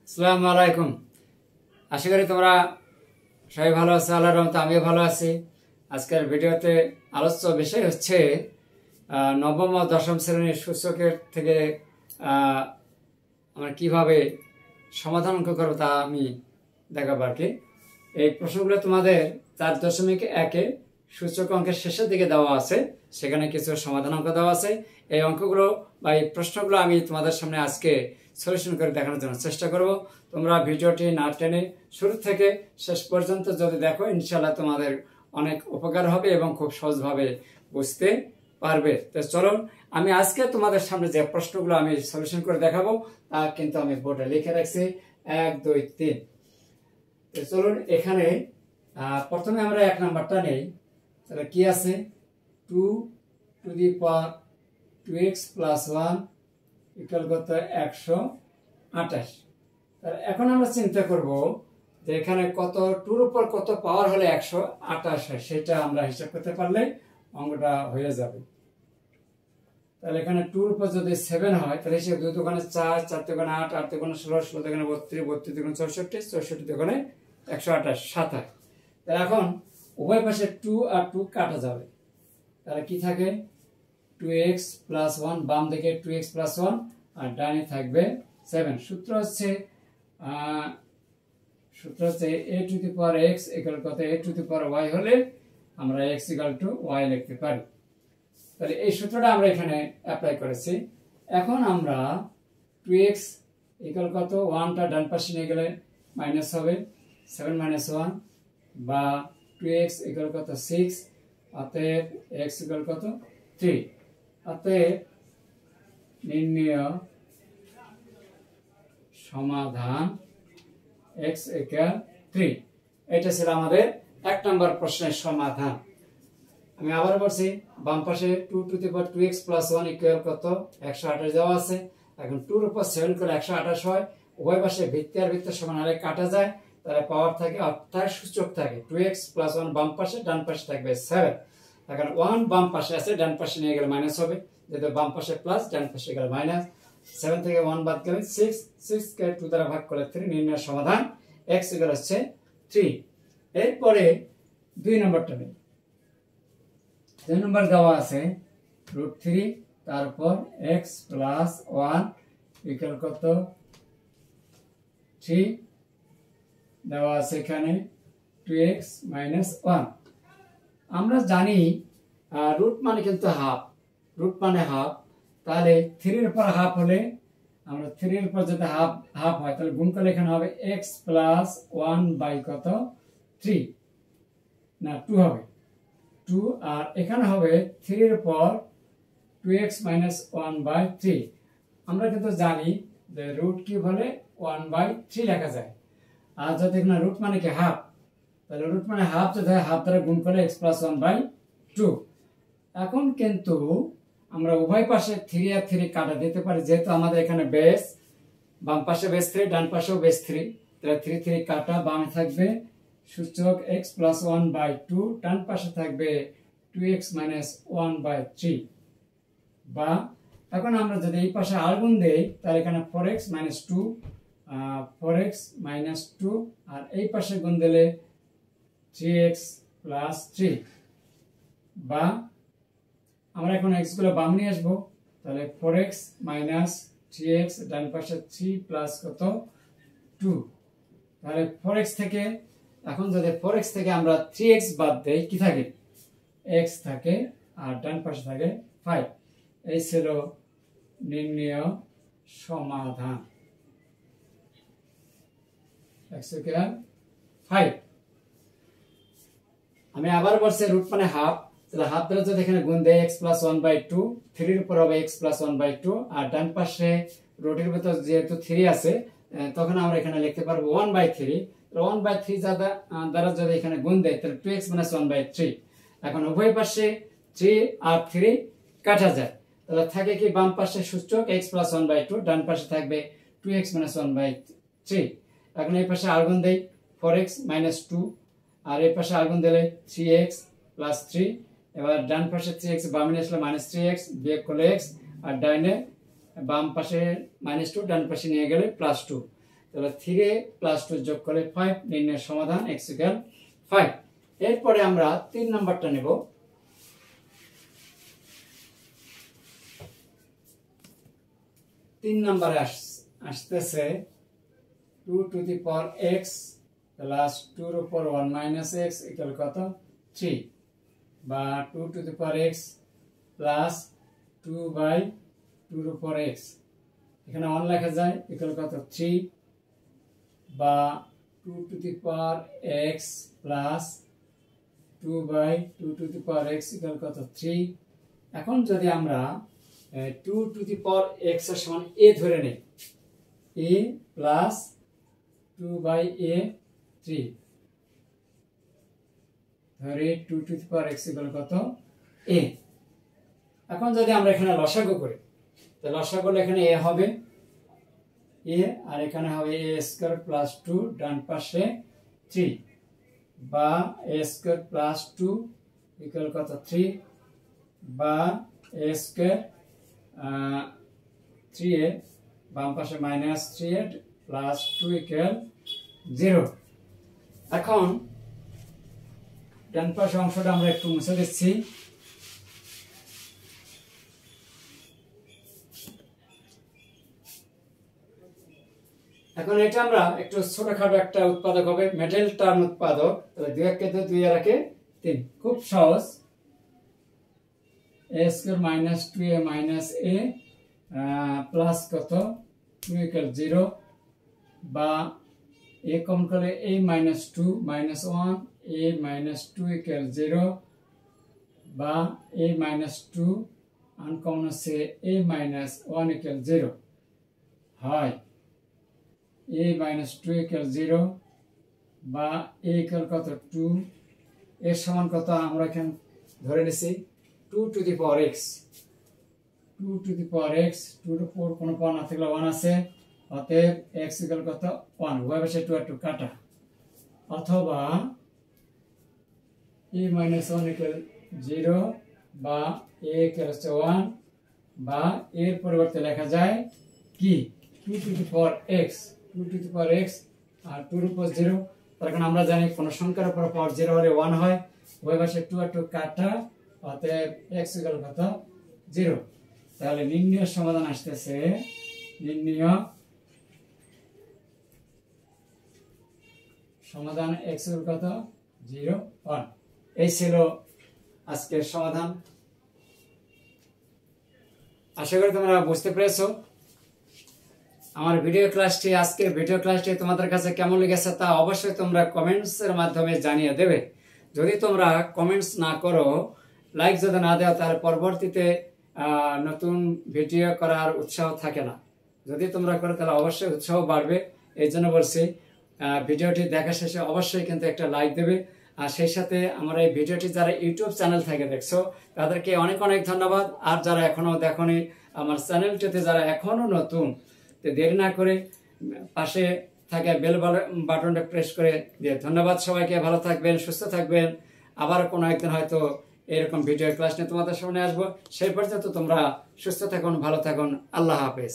আসসালামু আলাইকুম। আশা করি তোমরা সবাই ভালো আছো। আল্লাহর রহমতে আমিও ভালো আছি। আজকের ভিডিওতে আলোচ্য বিষয় হচ্ছে নবম ও দশম শ্রেণীর সূচকের থেকে আমরা কিভাবে সমাধান অঙ্ক করবো তা আমি দেখাবো আর কি। এই প্রশ্নগুলো তোমাদের 4.1-এ সূচক অঙ্কের শেষের দিকে দেওয়া আছে, সেখানে কিছু সমাধান অঙ্ক দেওয়া আছে। এই অঙ্কগুলো বা এই প্রশ্নগুলো আমি তোমাদের সামনে আজকে সলিউশন করে দেখানোর জন্য চেষ্টা করব। তোমরা ভিডিওটি না টেনে শুরু থেকে শেষ পর্যন্ত যদি দেখো, ইনশাল্লাহ তোমাদের অনেক উপকার হবে এবং খুব সহজভাবে বুঝতে পারবে। তো চলো, আমি আজকে তোমাদের সামনে যে প্রশ্নগুলো আমি সলিউশন করে দেখাবো তা কিন্তু আমি বোর্ডে লিখে রাখছি 1, 2, 3। তো চলুন, এখানে প্রথমে আমরা 1 নাম্বারটা নেই। তাহলে কি আছে? 2 to the power 2x plus 1 equal কত? 128। তাহলে এখন আমরা চিন্তা করব যে এখানে কত, 2 উপর কত পাওয়ার হলে 128 হয়, সেটা আমরা হিসাব করতে পারলে অঙ্কটা হয়ে যাবে। তাহলে এখানে 2 উপর যদি 7 হয়, তাহলে সে 2 দোকানে 4, 4 দোকানে 8, 8 দোকানে 16, 16 দোকানে 32, 32 দোকানে 64, 64 দোকানে 128, 7 হয়। তাহলে এখন উভয় পাশে 2 আর 2 কাটা যাবে। তাহলে কি থাকে? 2x plus 1, বাম দিকে 2x plus 1 আর ডানে থাকবে 7। সূত্র হচ্ছে a to the power x equal কত? a to the power y হলে আমরা x equal to y লিখতে পারি। তাহলে এই সূত্রটা আমরা এখানে অ্যাপ্লাই করেছি। এখন আমরা 2x equal কত? 1টা ডান পাশে নিয়ে গেলে মাইনাস হবে, 7 - 1, বা 2x equal কত? 6। অতএব x equal কত? 3। অতএব নির্ণয় সমাধান x equal 3। এটা ছিল আমাদের 1 নম্বর প্রশ্নের সমাধান। আমি আবার বলছি, বাম পাশে 2 to the power 2x plus 1 equal কত? 128 দেওয়া আছে। এখন 2 এর উপর 7 করে 128 হয়। উভয় পাশে ভিত্তি আর ভিত্তি সমান হলে কাটা যায়, তাহলে পাওয়ার থাকে, অর্থাৎ সূচক থাকে 2x plus 1 বাম পাশে, ডান পাশে থাকবে 7। এখন 1 বাম পাশে আছে, ডান পাশে নিয়ে গেলে মাইনাস হবে, যেহেতু বাম পাশে প্লাস, ডান পাশে গেলে মাইনাস। 7 থেকে 1 বাদ গেলে 6, 6 কে 2 দ্বারা ভাগ করলে 3। নির্ণয় সমাধান x ইকুয়াল হচ্ছে 3। এরপরে 2 নম্বরটা নেই। 2 নম্বর দেওয়া আছে √3, তারপর x plus 1 ইকুয়াল কত? 3 দেওয়া আছে এখানে 2x minus 1। আমরা জানি রুট মানে কিন্তু হাফ, রুট মানে হাফ। তাহলে 3 এর উপর হাফ হলে, আমরা 3 এর উপর যদি হাফ হাফ হয়, তাহলে গুণ করলে এখানে হবে x plus 1 বাই কত? 3 না 2 হবে 2, আর এখানে হবে 3 এর উপর 2x minus 1 বাই 3। আমরা কিন্তু জানি যে রুট কি হলে 1/3 লেখা যায়। আর যদি এখানে রুট মানে কি হাফ, তাহলে রুট মানে হাফ, যদি হাফ দ্বারা গুণ করলে x plus 1/2। এখন কিন্তু আমরা উভয় পাশে 3 আর 3 কাটা দিতে পারি, যেহেতু আমাদের এখানে বেস, বাম পাশে বেস 3, ডান পাশেও বেস 3, তাহলে 3 3 কাটা, বামে থাকবে সূচক x plus 1/2, ডান পাশে থাকবে 2x minus 1/3। বা এখন আমরা যদি এই পাশে আর গুণ দেই, তাহলে এখানে 4x minus 2, 4x minus 2, আর এই পাশে গুণ দিলে 3x plus 3। বা আমরা এখন x গুলো বাম নিয়ে আসবো, তাহলে 4x minus 3x, ডান পাশে 3 প্লাস কত? 2। তাহলে 4x থেকে, এখন যদি 4x থেকে আমরা 3x বাদ দেই, কি থাকে? x থাকে, আর ডান পাশে থাকে 5। এই ছিল নির্ণয় সমাধান x equal 5। আমি আবার বলছি, রুট মানে হাফ, তাহলে হাফ দ্বারা যদি এখানে গুণ দেয় x plus 1/2, 3 এর উপর হবে x plus 1/2, আর ডান পাশে রুটের ভিতর যেহেতু 3 আছে, তখন আমরা এখানে লিখতে পারবো 1/3। 1/3 দ্বারা যদি এখানে গুণ দেয়, তাহলে 2x minus 1/3। এখন উভয় পাশে 3 আর 3 কাটা যায়, তাহলে থাকে কি? বাম পাশে সূচক x plus 1/2, ডান পাশে থাকবে 2x minus 1/3। এখন এই পাশে আর গুণ দেই 4x minus 2, আর এই পাশে আর গুণ দিলে 3x plus 3। এবার ডান পাশে 3x বামে নিয়ে আসলে মাইনাস 3x, বিয়োগ করলে x, আর ডাইনে বাম পাশে -2, ডান পাশে নিয়ে গেলে +2। তাহলে 3a প্লাস 2 যোগ করলে 5 নির্ণয়ের সমাধান x ইকুয়াল 5। এরপরে আমরা 3 নাম্বারটা নেব। 3 নম্বরে আসতেছে 2 to the power x plus 2 এর উপর 1 মাইনাস x ইকুয়াল কত 3, বা 2 to the power x plus 2 by 2 এর উপর x, এখানে 1 লেখা যায় ইকুয়াল কত 3, বা 2 to the power x plus 2 by 2 to the power x equal কত 3। এখন যদি আমরা 2 টু দি পাওয়ার x এর সমান a ধরে নেই, a প্লাস 2 বাই a 3 ধরে 2 to the power x equal কত a। এখন যদি আমরা এখানে লসাগু করি, তাহলে লসাগু করলে এখানে a হবে a, আর এখানে হবে a স্কয়ার প্লাস 2 ডান পাশে 3, বা a স্কয়ার প্লাস 2 ইকুয়াল কত 3, বা a স্কয়ার 3a বাম পাশে মাইনাস 3a প্লাস 2 ইকুয়াল 0। এখন ডান পাশে অংশটা আমরা একটু মুছে দিচ্ছি। এখন এটা আমরা একটু ছোটখাটো একটা উৎপাদক হবে, মেটাল টার্ম উৎপাদক। তাহলে 2 কে 2 এর আগে 3, খুব সহজ। a square minus 2a minus a plus কত 2 ইকুয়াল 0, বা a কমন করলে a minus 2 minus 1 a minus 2 equal 0, বা a মাইনাস 2 আনকমন আছে a মাইনাস 1 ইকুয়াল 0 হয়, a মাইনাস 2 ইকুয়াল 0, বা a ইকুয়াল কত 2, এর সমান কত আমরা এখানে ধরে নিছি 2 to the power x, 2 to the power x, 2 এর উপর কোনো পাওয়ার না থাকলে 1 আছে, অতএব x ইকুয়াল কত 1, উভয় পাশে 2 আর 2 কাটা, অথবা a মাইনাস 1 ইকুয়াল 0, বা a ইকুয়াল 1, বা এর পরিবর্তে লেখা যায় কি 2 to the power x, 2 to the power x আর 2 এর উপর 0। তার কারণে আমরা জানি কোন সংখ্যার উপর পাওয়ার 0 হলে 1 হয়, উভয় পাশে 2 আর 2 কাটা, অতএব x ইকুয়াল কত 0। তাহলে নির্ণয় সমাধান আসতেছে, নির্ণয় সমাধান x ইকুয়াল কত 0 1। এই ছিল আজকের সমাধান। আশা করি তোমরা বুঝতে পেরেছো। আমার আজকের ভিডিও ক্লাসটি তোমাদের কাছে কেমন লেগেছে তা অবশ্যই তোমরা কমেন্টস এর মাধ্যমে জানিয়ে দেবে। যদি তোমরা কমেন্টস না করো, লাইক যদি না দাও, তাহলে পরবর্তীতে নতুন ভিডিও করার উৎসাহ থাকে না। যদি তোমরা করো তাহলে অবশ্যই উৎসাহ বাড়বে। এই জন্য বলছি ভিডিওটি দেখা শেষে অবশ্যই কিন্তু একটা লাইক দেবে। আর সেই সাথে আমার এই ভিডিওটি যারা ইউটিউব চ্যানেল থেকে দেখছো তাদেরকে অনেক অনেক ধন্যবাদ। আর যারা এখনো দেখোনি আমার চ্যানেলটিতে, যারা এখনো নতুন, তো দেরি না করে পাশে থাকা বেল বাটনটা প্রেস করে দিয়ে ধন্যবাদ সবাইকে। ভালো থাকবেন, সুস্থ থাকবেন। আবার কোনো একদিন হয়তো এরকম ভিডিও ক্লাস নিয়ে তোমাদের সামনে আসবো। সেই পর্যন্ত তোমরা সুস্থ থাকুন, ভালো থাকুন। আল্লাহ হাফেজ।